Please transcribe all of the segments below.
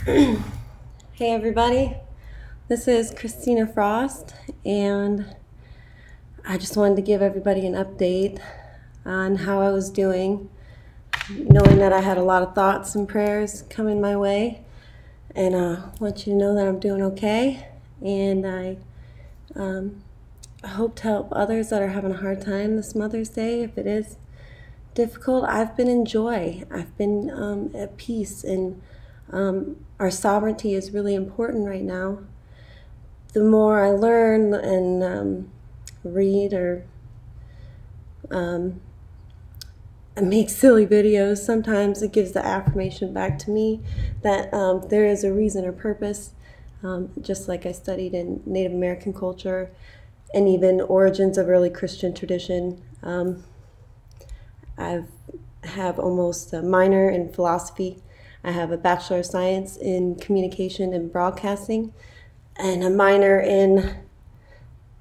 Hey everybody, this is Christina Frost, and I just wanted to give everybody an update on how I was doing, knowing that I had a lot of thoughts and prayers coming my way, and I want you to know that I'm doing okay, and I hope to help others that are having a hard time this Mother's Day. If it is difficult, I've been in joy, I've been at peace, and our sovereignty is really important right now. The more I learn and read or make silly videos, sometimes it gives the affirmation back to me that there is a reason or purpose, just like I studied in Native American culture and even origins of early Christian tradition. I have almost a minor in philosophy. I have a Bachelor of Science in Communication and Broadcasting, and a minor in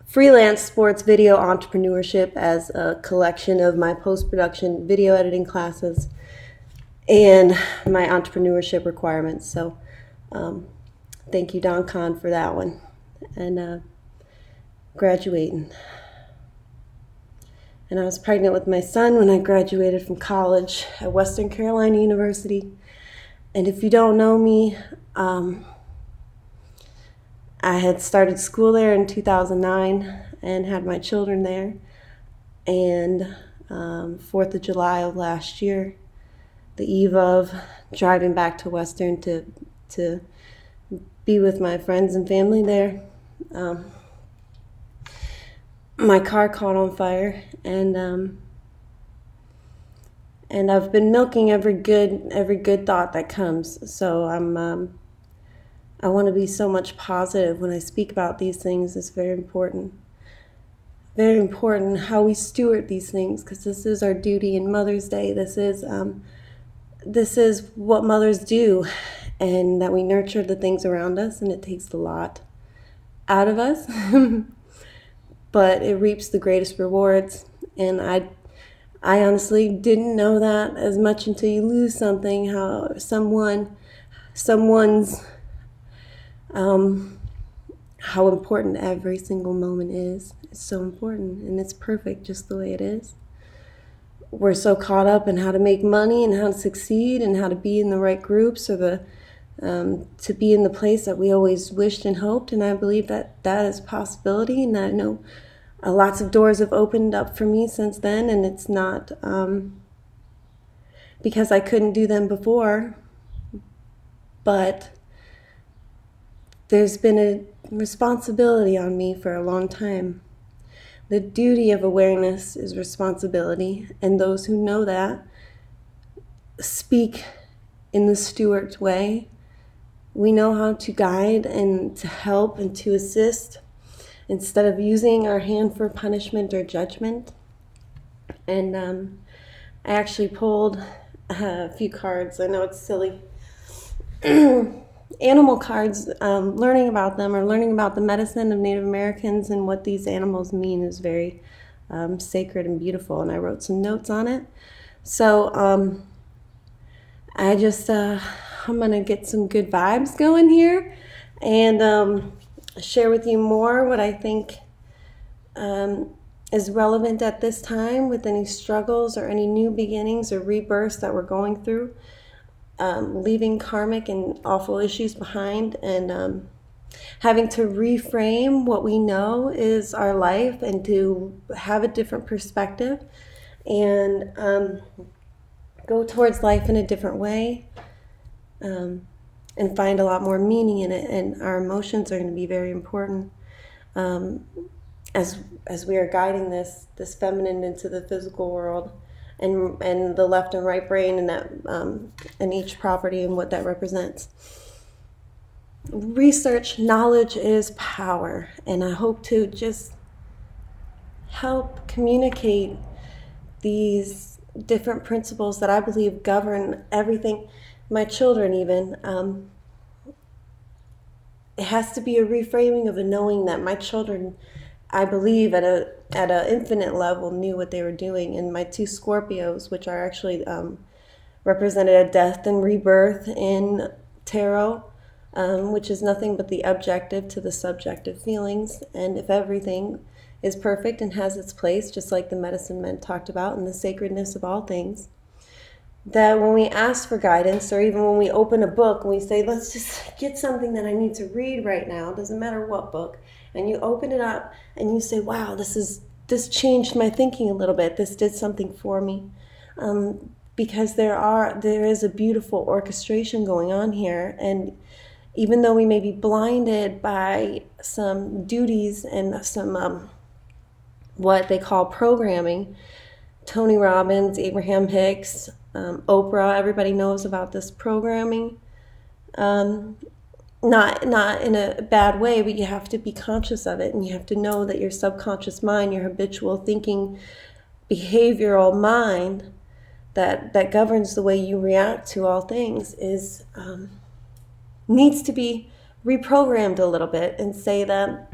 freelance sports video entrepreneurship as a collection of my post-production video editing classes and my entrepreneurship requirements. So thank you, Don Kahn, for that one. And graduating. And I was pregnant with my son when I graduated from college at Western Carolina University. And if you don't know me, I had started school there in 2009 and had my children there. And 4th of July of last year, the eve of driving back to Western to be with my friends and family there, my car caught on fire, and I've been milking every good thought that comes. So I want to be so much positive when I speak about these things. It's very important. Very important how we steward these things, because this is our duty in Mother's Day. This is what mothers do, and that we nurture the things around us, and it takes a lot out of us, but it reaps the greatest rewards. And I honestly didn't know that as much until you lose something, how someone's how important every single moment is. It's so important, and it's perfect just the way it is. We're so caught up in how to make money and how to succeed and how to be in the right groups, or to be in the place that we always wished and hoped. And I believe that is a possibility, and I know lots of doors have opened up for me since then, and it's not because I couldn't do them before, but there's been a responsibility on me for a long time. The duty of awareness is responsibility, and those who know that speak in the steward way. We know how to guide and to help and to assist instead of using our hand for punishment or judgment. And I actually pulled a few cards. I know it's silly. Animal cards, learning about them or learning about the medicine of Native Americans and what these animals mean is very sacred and beautiful, and I wrote some notes on it. So I'm going to get some good vibes going here and share with you more what I think is relevant at this time with any struggles or any new beginnings or rebirths that we're going through. Leaving karmic and awful issues behind, and having to reframe what we know is our life, and to have a different perspective and go towards life in a different way, and find a lot more meaning in it. And our emotions are going to be very important as we are guiding this feminine into the physical world. And the left and right brain, and that and each property and what that represents. Research, knowledge is power, and I hope to just help communicate these different principles that I believe govern everything. My children even. It has to be a reframing of a knowing that my children, I believe, at an infinite level, knew what they were doing. And my two Scorpios, which are actually represented a death and rebirth in tarot, which is nothing but the objective to the subjective feelings. And if everything is perfect and has its place, just like the medicine men talked about, and the sacredness of all things, that when we ask for guidance, or even when we open a book and we say, let's just get something that I need to read right now, doesn't matter what book, and you open it up and you say, wow, this changed my thinking a little bit, this did something for me, because there is a beautiful orchestration going on here. And even though we may be blinded by some duties and some what they call programming, Tony Robbins, Abraham Hicks, Oprah, everybody knows about this programming. Not in a bad way, but you have to be conscious of it, and you have to know that your subconscious mind, your habitual thinking, behavioral mind that governs the way you react to all things needs to be reprogrammed a little bit, and say that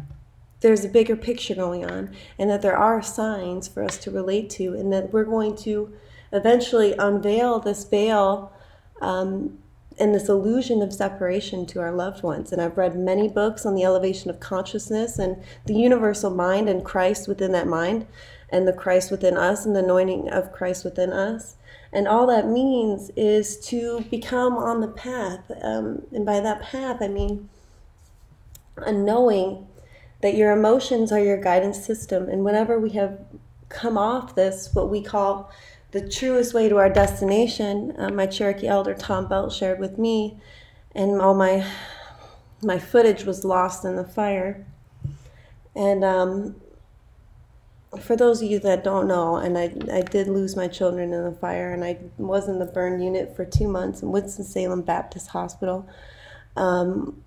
there's a bigger picture going on, and that there are signs for us to relate to, and that we're going to eventually unveil this veil and this illusion of separation to our loved ones. And I've read many books on the elevation of consciousness and the universal mind and Christ within that mind, and the Christ within us, and the anointing of Christ within us. And all that means is to become on the path. And by that path, I mean a knowing that your emotions are your guidance system. And whenever we have come off this, what we call the truest way to our destination, my Cherokee elder Tom Belt shared with me, and all my footage was lost in the fire. And for those of you that don't know, and I did lose my children in the fire, and I was in the burn unit for 2 months in Winston-Salem Baptist Hospital,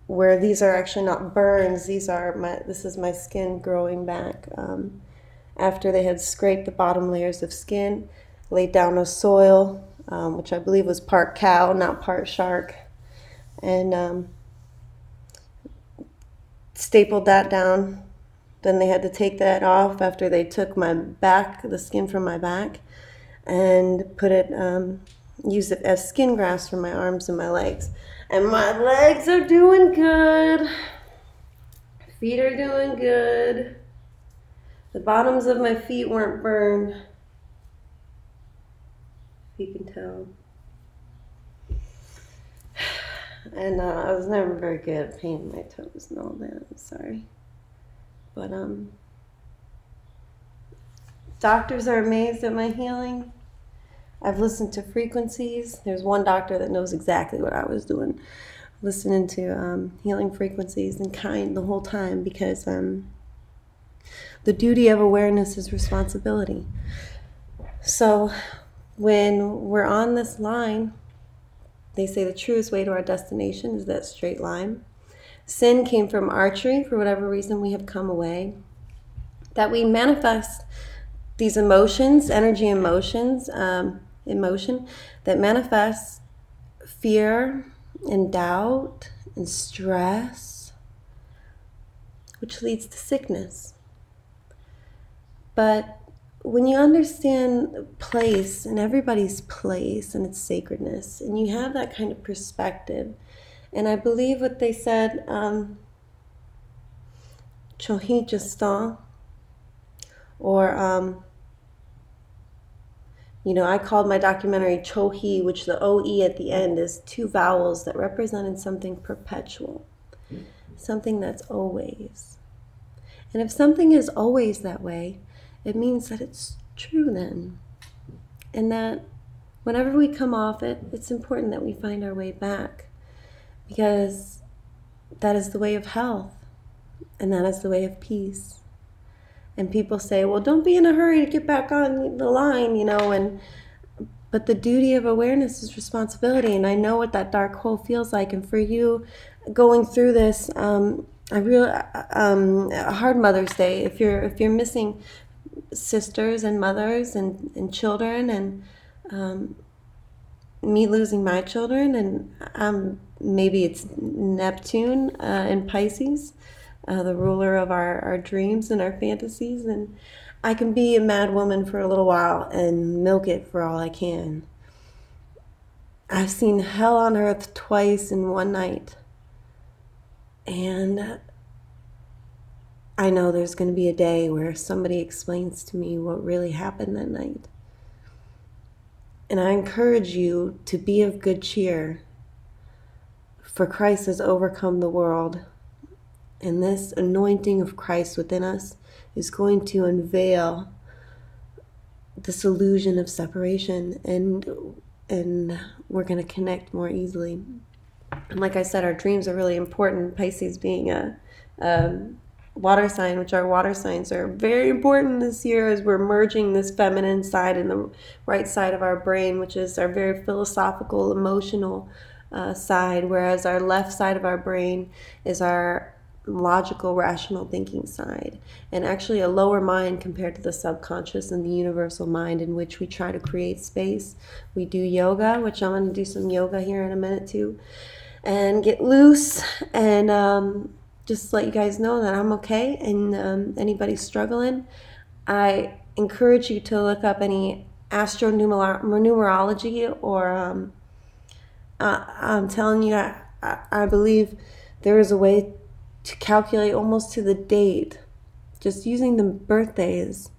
where these are actually not burns. This is my skin growing back after they had scraped the bottom layers of skin, laid down a soil, which I believe was part cow, not part shark, and stapled that down. Then they had to take that off after they took my back, the skin from my back, and use it as skin grafts for my arms and my legs. And my legs are doing good. Feet are doing good. The bottoms of my feet weren't burned, if you can tell. And I was never very good at painting my toes and all that. I'm sorry. But doctors are amazed at my healing. I've listened to frequencies. There's one doctor that knows exactly what I was doing, listening to healing frequencies and kind the whole time, because the duty of awareness is responsibility. So when we're on this line, they say the truest way to our destination is that straight line. Sin came from archery. For whatever reason, we have come away. That we manifest these emotions, energy emotions, emotion that manifests fear and doubt and stress, which leads to sickness. But when you understand place and everybody's place and its sacredness, and you have that kind of perspective, and I believe what they said, Chohi Justin, or I called my documentary Chohi, which the O-E at the end is 2 vowels that represented something perpetual, something that's always. And if something is always that way, it means that it's true then. And that whenever we come off it, it's important that we find our way back, because that is the way of health, and that is the way of peace. And people say, well, don't be in a hurry to get back on the line, but the duty of awareness is responsibility. And I know what that dark hole feels like. And for you going through this, a hard Mother's Day, if you're missing sisters and mothers and children, and me losing my children, and maybe it's Neptune in Pisces, the ruler of our dreams and our fantasies, and I can be a mad woman for a little while and milk it for all I can. I've seen hell on earth twice in one night, And I know there's going to be a day where somebody explains to me what really happened that night. And I encourage you to be of good cheer, for Christ has overcome the world. And this anointing of Christ within us is going to unveil this illusion of separation, and we're going to connect more easily. And like I said, our dreams are really important. Pisces being a water sign, which our water signs are very important this year as we're merging this feminine side and the right side of our brain, which is our very philosophical, emotional side, whereas our left side of our brain is our logical, rational thinking side, and actually a lower mind compared to the subconscious and the universal mind, in which we try to create space. We do yoga, which I'm going to do some yoga here in a minute too, and get loose, and just let you guys know that I'm okay. And anybody struggling, I encourage you to look up any astronumerology, or I'm telling you, I believe there is a way to calculate almost to the date, just using the birthdays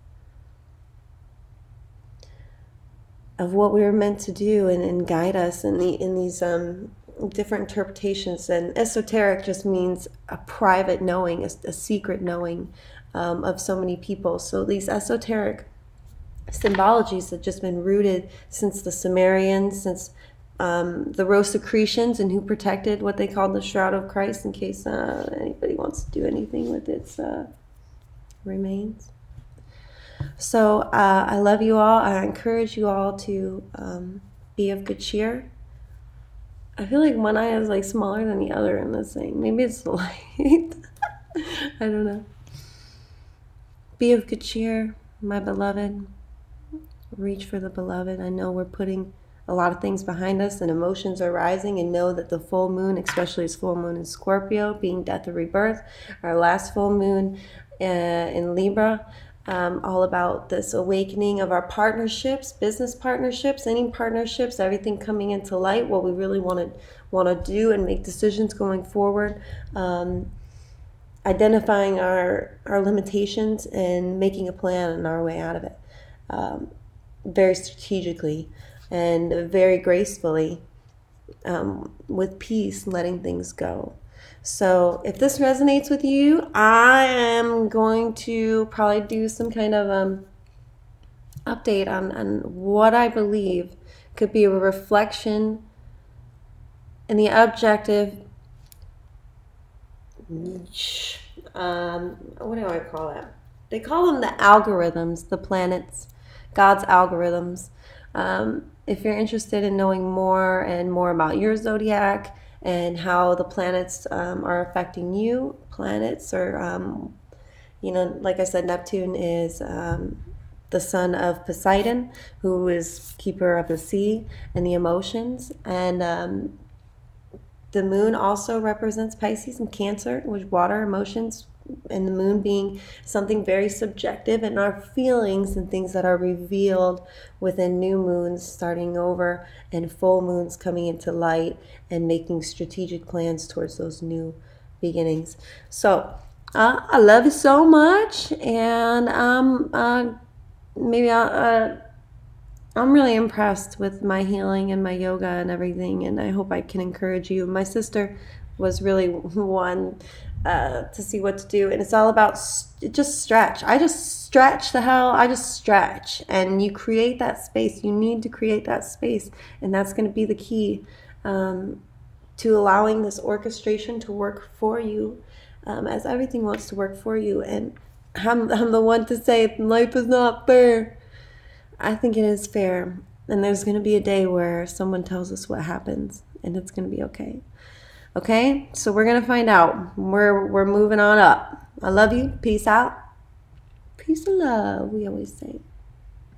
of what we were meant to do, and guide us in these different interpretations. And esoteric just means a private knowing, a secret knowing of so many people. So these esoteric symbologies have just been rooted since the Sumerians, since the Rosicrucians, and who protected what they called the Shroud of Christ in case anybody wants to do anything with its remains. So I love you all. I encourage you all to be of good cheer. I feel like one eye is like smaller than the other in this thing. Maybe it's the light. I don't know. Be of good cheer, my beloved. Reach for the beloved. I know we're putting a lot of things behind us and emotions are rising, and know that the full moon, especially this full moon in Scorpio, being death or rebirth, our last full moon in Libra, all about this awakening of our partnerships, business partnerships, any partnerships, everything coming into light, what we really want to do and make decisions going forward, identifying our limitations and making a plan on our way out of it, very strategically and very gracefully, with peace, letting things go. So if this resonates with you, I am going to probably do some kind of update on what I believe could be a reflection and the objective, what do I call that? They call them the algorithms, the planets, God's algorithms. If you're interested in knowing more and more about your zodiac and how the planets are affecting you, planets are, like I said, Neptune is the son of Poseidon, who is keeper of the sea and the emotions. And the moon also represents Pisces and Cancer, which water, emotions, and the moon being something very subjective, and our feelings and things that are revealed within new moons starting over and full moons coming into light and making strategic plans towards those new beginnings. So I love you so much, and I'm really impressed with my healing and my yoga and everything, and I hope I can encourage you. My sister was really one to see what to do, and it's all about just stretch. I just stretch the hell. I just stretch, and you create that space. You need to create that space, and that's going to be the key to allowing this orchestration to work for you, as everything wants to work for you. And I'm the one to say life is not fair. I think it is fair, and there's going to be a day where someone tells us what happens, and it's going to be okay. Okay, so we're going to find out. We're moving on up. I love you. Peace out. Peace and love, we always say.